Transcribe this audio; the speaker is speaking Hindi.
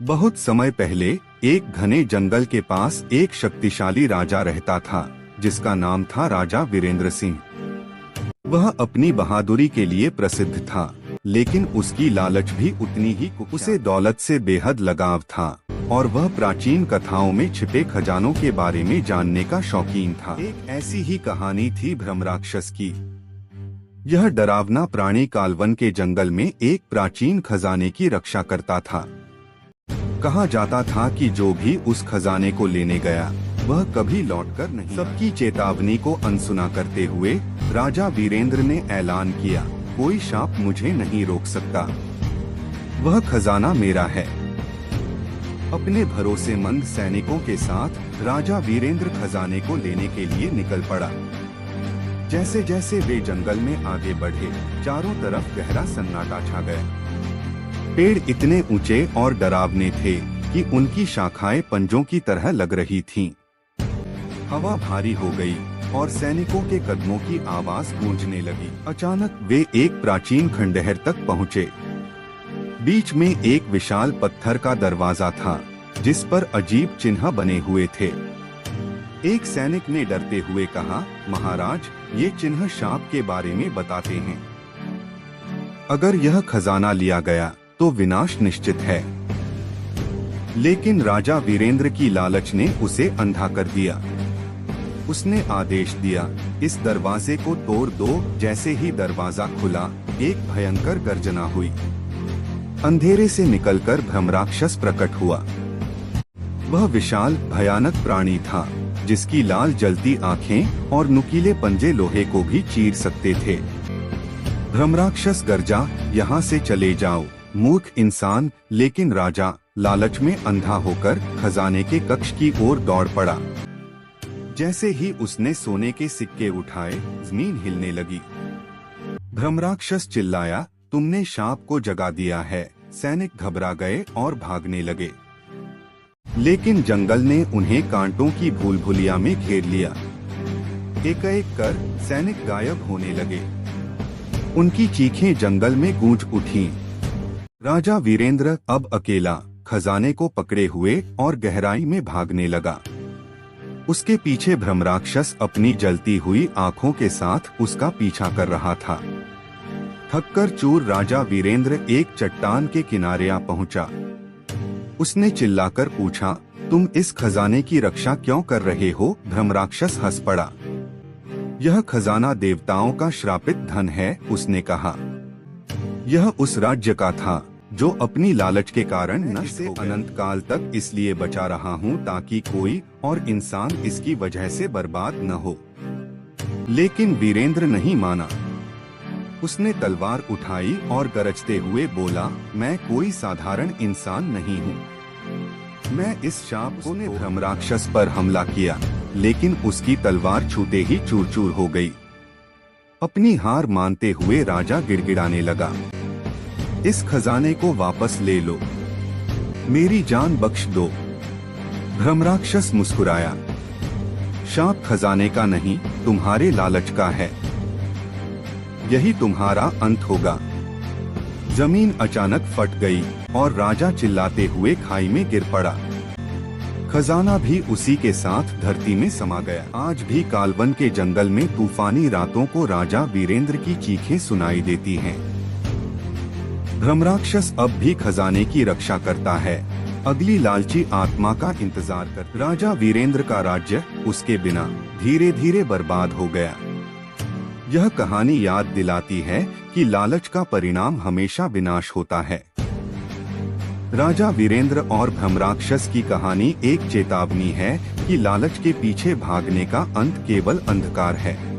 बहुत समय पहले एक घने जंगल के पास एक शक्तिशाली राजा रहता था, जिसका नाम था राजा वीरेंद्र सिंह। वह अपनी बहादुरी के लिए प्रसिद्ध था, लेकिन उसकी लालच भी उतनी ही उसे दौलत से बेहद लगाव था और वह प्राचीन कथाओं में छिपे खजानों के बारे में जानने का शौकीन था। एक ऐसी ही कहानी थी भ्रमराक्षस की। यह डरावना प्राणी कालवन के जंगल में एक प्राचीन खजाने की रक्षा करता था। कहा जाता था कि जो भी उस खजाने को लेने गया वह कभी लौटकर नहीं। सबकी चेतावनी को अनसुना करते हुए राजा वीरेंद्र ने ऐलान किया, कोई सांप मुझे नहीं रोक सकता, वह खजाना मेरा है। अपने भरोसेमंद सैनिकों के साथ राजा वीरेंद्र खजाने को लेने के लिए निकल पड़ा। जैसे जैसे वे जंगल में आगे बढ़े, चारों तरफ गहरा सन्नाटा छा गया। पेड़ इतने ऊंचे और डरावने थे कि उनकी शाखाएं पंजों की तरह लग रही थीं। हवा भारी हो गई और सैनिकों के कदमों की आवाज गूंजने लगी। अचानक वे एक प्राचीन खंडहर तक पहुँचे। बीच में एक विशाल पत्थर का दरवाजा था, जिस पर अजीब चिन्ह बने हुए थे। एक सैनिक ने डरते हुए कहा, महाराज, ये चिन्ह सांप के बारे में बताते हैं। अगर यह खजाना लिया गया तो विनाश निश्चित है। लेकिन राजा वीरेंद्र की लालच ने उसे अंधा कर दिया। उसने आदेश दिया, इस दरवाजे को तोड़ दो। जैसे ही दरवाजा खुला, एक भयंकर गर्जना हुई। अंधेरे से निकलकर भ्रमराक्षस प्रकट हुआ। वह विशाल भयानक प्राणी था, जिसकी लाल जलती आंखें और नुकीले पंजे लोहे को भी चीर सकते थे। भ्रमराक्षस गर्जा, यहाँ से चले जाओ मूर्ख इंसान। लेकिन राजा लालच में अंधा होकर खजाने के कक्ष की ओर दौड़ पड़ा। जैसे ही उसने सोने के सिक्के उठाए, जमीन हिलने लगी। भ्रमराक्षस चिल्लाया, तुमने सांप को जगा दिया है। सैनिक घबरा गए और भागने लगे, लेकिन जंगल ने उन्हें कांटों की भूलभुलिया में घेर लिया। एक-एक कर सैनिक गायब होने लगे। उनकी चीखें जंगल में गूंज उठीं। राजा वीरेंद्र अब अकेला खजाने को पकड़े हुए और गहराई में भागने लगा। उसके पीछे भ्रमराक्षस अपनी जलती हुई आंखों के साथ उसका पीछा कर रहा था। थककर चूर राजा वीरेंद्र एक चट्टान के किनारे आ पहुंचा। उसने चिल्लाकर पूछा, तुम इस खजाने की रक्षा क्यों कर रहे हो? भ्रमराक्षस हंस पड़ा। यह खजाना देवताओं का श्रापित धन है, उसने कहा। यह उस राज्य का था जो अपनी लालच के कारण नष्ट से अनंत काल तक इसलिए बचा रहा हूँ ताकि कोई और इंसान इसकी वजह से बर्बाद न हो। लेकिन वीरेंद्र नहीं माना। उसने तलवार उठाई और गरजते हुए बोला, मैं कोई साधारण इंसान नहीं हूँ। मैं इस सांप को ने भ्रमराक्षस पर हमला किया, लेकिन उसकी तलवार छूते ही चूर चूर हो गई। अपनी हार मानते हुए राजा गिड़गिड़ाने लगा, इस खजाने को वापस ले लो, मेरी जान बख्श दो। भ्रमराक्षस मुस्कुराया, सांप खजाने का नहीं, तुम्हारे लालच का है। यही तुम्हारा अंत होगा। जमीन अचानक फट गई और राजा चिल्लाते हुए खाई में गिर पड़ा। खजाना भी उसी के साथ धरती में समा गया। आज भी कालवन के जंगल में तूफानी रातों को राजा वीरेंद्र की चीखें सुनाई देती हैं। भ्रमराक्षस अब भी खजाने की रक्षा करता है, अगली लालची आत्मा का इंतजार कर। राजा वीरेंद्र का राज्य उसके बिना धीरे धीरे बर्बाद हो गया। यह कहानी याद दिलाती है कि लालच का परिणाम हमेशा विनाश होता है। राजा वीरेंद्र और भ्रमराक्षस की कहानी एक चेतावनी है कि लालच के पीछे भागने का अंत केवल अंधकार है।